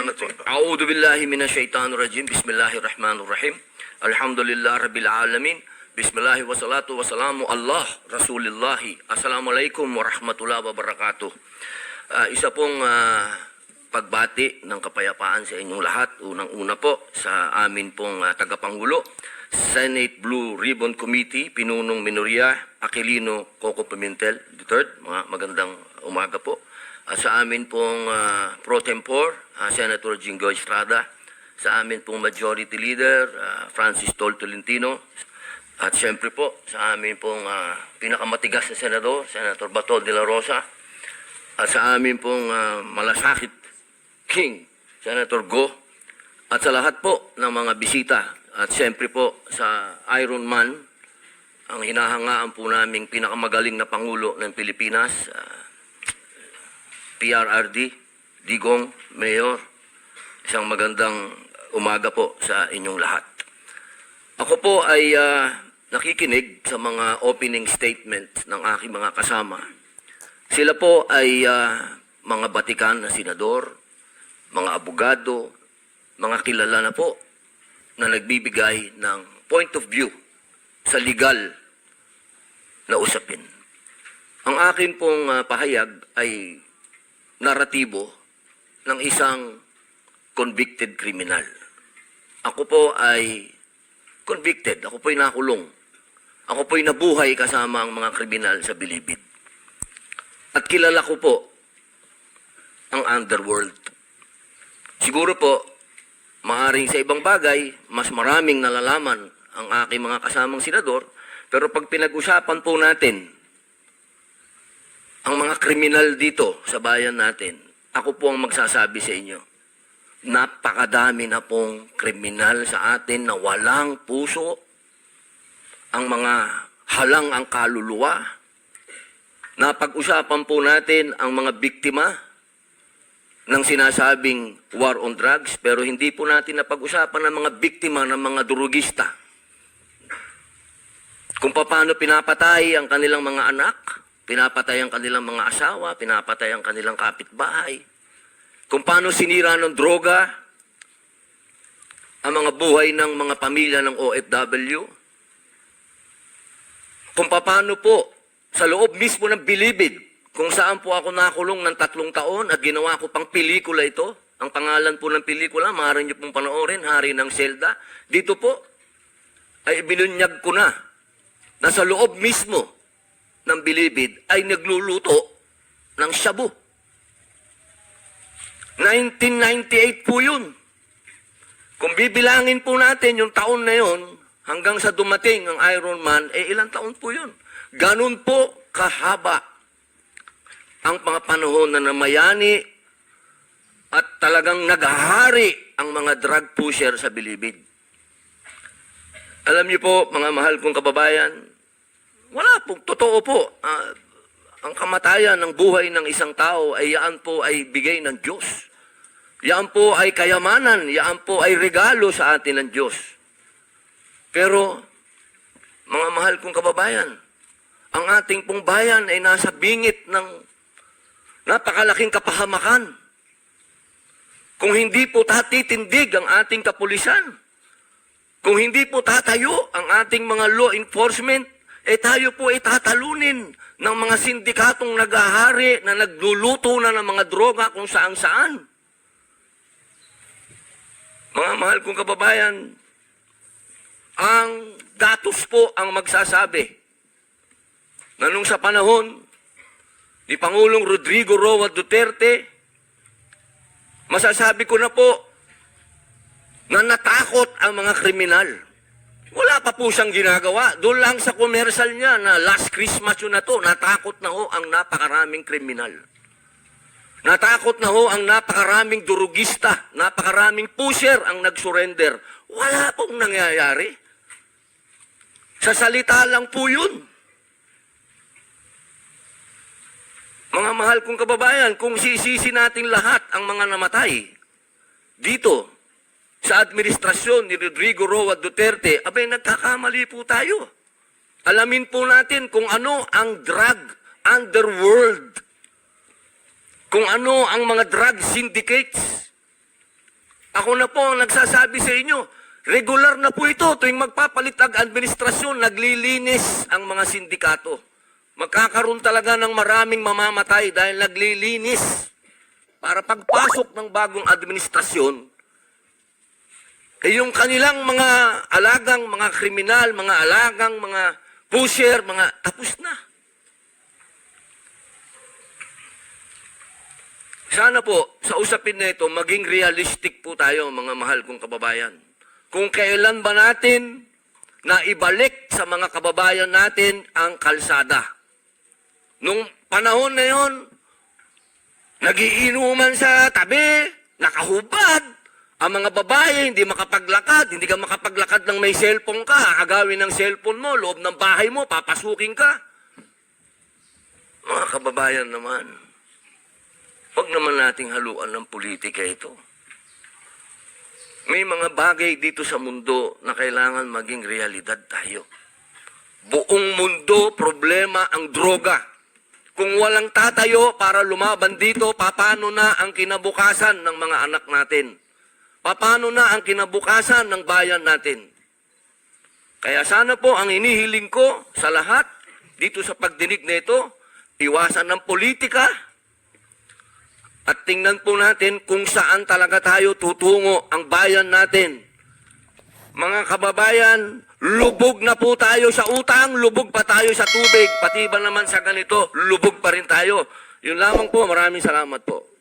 Salamat po. A'udhu billahi minasyaitanir rajim. Bismillahirrahmanirrahim. Alhamdulillah rabbil alamin. Bismillahi wassalatu wassalamu Allah Rasulillahi. Assalamualaikum warahmatullahi wabarakatuh. Isa pong pagbati ng kapayapaan sa inyong lahat. Unang-una po sa amin pong tagapangulo, Senate Blue Ribbon Committee, Pinunong Minoria, Aquilino Coco Pimentel III. Mga magandang umaga po. Sa amin pong pro tempore, Senator Jinggoy Estrada, sa amin pong Majority Leader, Francis Tol Tolentino, at siyempre po sa amin pong pinakamatigas na senador, Senator Bato de la Rosa, at sa amin pong malasakit King, Senator Go, at sa lahat po ng mga bisita, at siyempre po sa Iron Man, ang hinahangaan po naming pinakamagaling na Pangulo ng Pilipinas, PRRD, Digong, Mayor, isang magandang umaga po sa inyong lahat. Ako po ay nakikinig sa mga opening statement ng aking mga kasama. Sila po ay mga batikan na senador, mga abogado, mga kilala na po na nagbibigay ng point of view sa legal na usapin. Ang akin pong pahayag ay naratibo ng isang convicted criminal. Ako po ay convicted. Ako po ay nakulong. Ako po ay nabuhay kasama ang mga kriminal sa Bilibid. At kilala ko po ang underworld. Siguro po, maaring sa ibang bagay, mas maraming nalalaman ang aking mga kasamang senador, pero pag pinag-usapan po natin ang mga kriminal dito sa bayan natin, ako po ang magsasabi sa inyo, napakadami na pong kriminal sa atin na walang puso, ang mga halang ang kaluluwa. Napag-usapan po natin ang mga biktima ng sinasabing war on drugs, pero hindi po natin napag-usapan ang mga biktima ng mga durugista. Kung paano pinapatay ang kanilang mga anak, pinapatay ang kanilang mga asawa, pinapatay ang kanilang kapitbahay. Kung paano sinira ng droga ang mga buhay ng mga pamilya ng OFW. Kung paano po sa loob mismo ng Bilibid, kung saan po ako nakulong ng 3 taon at ginawa ko pang pelikula ito. Ang pangalan po ng pelikula, maaari niyo pong panoorin, Hari ng Selda. Dito po ay binunyag ko na sa loob mismo ng Bilibid ay nagluluto ng shabu. 1998 po yun. Kung bibilangin po natin yung taon na yun, hanggang sa dumating ang Iron Man, ilang taon po yun? Ganun po kahaba ang mga panahon na namayani at talagang naghahari ang mga drug pusher sa Bilibid. Alam niyo po, mga mahal kong kababayan, wala po, totoo po. Ang kamatayan ng buhay ng isang tao ay yaan po ay bigay ng Diyos. Yaan po ay kayamanan, yaan po ay regalo sa atin ng Diyos. Pero, mga mahal kong kababayan, ang ating pong bayan ay nasa bingit ng napakalaking kapahamakan. Kung hindi po tatitindig ang ating kapulisan, kung hindi po tatayo ang ating mga law enforcement, tayo po ay tatalunin ng mga sindikatong naghahari na nagluluto na ng mga droga kung saan-saan. Mga mahal kong kababayan, ang datos po ang magsasabi na nung sa panahon ni Pangulong Rodrigo Roa Duterte, masasabi ko na po na natakot ang mga kriminal. Wala pa po siyang ginagawa. Doon lang sa commercial niya na last Christmas yun na to, natakot na ho ang napakaraming kriminal. Natakot na ho ang napakaraming durugista, napakaraming pusher ang nag-surrender. Wala pong nangyayari. Sa salita lang po yun. Mga mahal kong kababayan, kung sisisi natin lahat ang mga namatay dito, sa administrasyon ni Rodrigo Roa Duterte, abay nagkakamali po tayo. Alamin po natin kung ano ang drug underworld. Kung ano ang mga drug syndicates. Ako na po ang nagsasabi sa inyo, regular na po ito. Tuwing magpapalit ang administrasyon, naglilinis ang mga sindikato. Magkakaroon talaga ng maraming mamamatay dahil naglilinis. Para pagpasok ng bagong administrasyon, yung kanilang mga alagang, mga kriminal, mga alagang, mga pusher, mga tapos na. Sana po, sa usapin na ito, maging realistic po tayo, mga mahal kong kababayan. Kung kailan ba natin na ibalik sa mga kababayan natin ang kalsada. Nung panahon na yon, nagiinuman sa tabi, nakahubad, ang mga babae hindi makapaglakad, hindi ka makapaglakad ng may cellphone ka, agawin ng cellphone mo, loob ng bahay mo, papasukin ka. Mga kababayan naman, huwag naman nating haluan ng politika ito. May mga bagay dito sa mundo na kailangan maging realidad tayo. Buong mundo, problema ang droga. Kung walang tatayo para lumaban dito, paano na ang kinabukasan ng mga anak natin? Paano na ang kinabukasan ng bayan natin? Kaya sana po ang inihiling ko sa lahat dito sa pagdinig na ito, iwasan ng politika at tingnan po natin kung saan talaga tayo tutungo ang bayan natin. Mga kababayan, lubog na po tayo sa utang, lubog pa tayo sa tubig, pati ba naman sa ganito, lubog pa rin tayo. Yun lamang po, maraming salamat po.